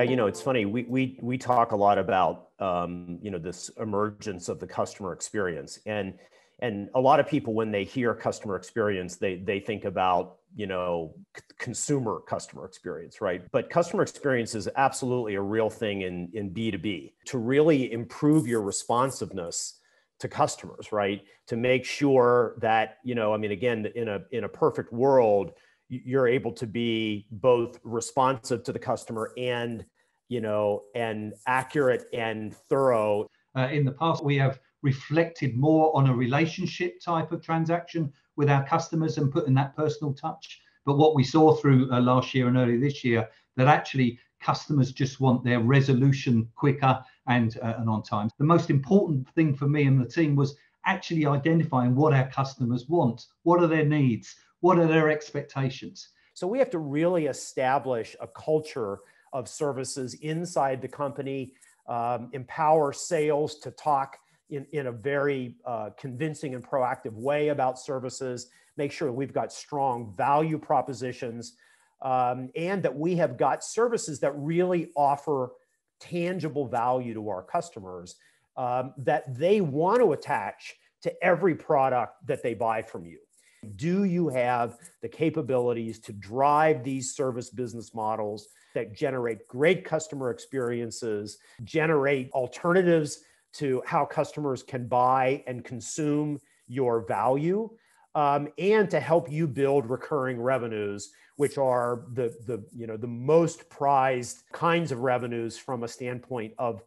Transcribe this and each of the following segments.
Yeah, it's funny. We talk a lot about this emergence of the customer experience, and a lot of people, when they hear customer experience, they think about consumer customer experience, right? But customer experience is absolutely a real thing in B2B to really improve your responsiveness to customers, right? To make sure that again, in a perfect world, you're able to be both responsive to the customer and accurate and thorough. In the past, we have reflected more on a relationship type of transaction with our customers and putting that personal touch. But what we saw through last year and early this year, that actually customers just want their resolution quicker and on time. The most important thing for me and the team was actually identifying what our customers want. What are their needs? What are their expectations? So we have to really establish a culture of services inside the company, empower sales to talk in a very convincing and proactive way about services, make sure we've got strong value propositions, and that we have got services that really offer tangible value to our customers, that they want to attach to every product that they buy from you. Do you have the capabilities to drive these service business models that generate great customer experiences, generate alternatives to how customers can buy and consume your value, and to help you build recurring revenues, which are the most prized kinds of revenues from a standpoint of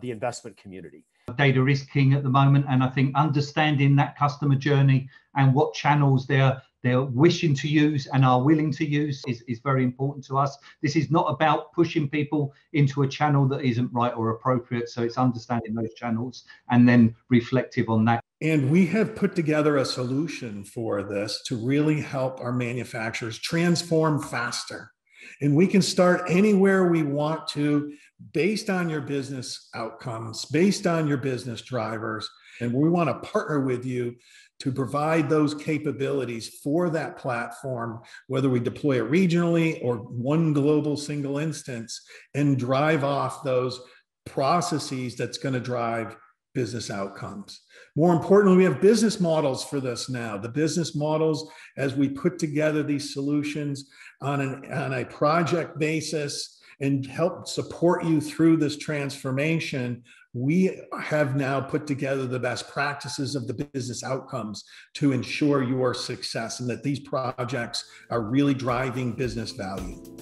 the investment community. Data is king at the moment, and I think understanding that customer journey and what channels they're wishing to use and are willing to use is very important to us. This is not about pushing people into a channel that isn't right or appropriate. So it's understanding those channels and then reflective on that. And we have put together a solution for this to really help our manufacturers transform faster. And we can start anywhere we want to, based on your business outcomes, based on your business drivers. And we want to partner with you to provide those capabilities for that platform, whether we deploy it regionally or one global single instance, and drive off those processes that's going to drive business outcomes. More importantly, we have business models for this now. The business models, as we put together these solutions on a project basis and help support you through this transformation, we have now put together the best practices of the business outcomes to ensure your success and that these projects are really driving business value.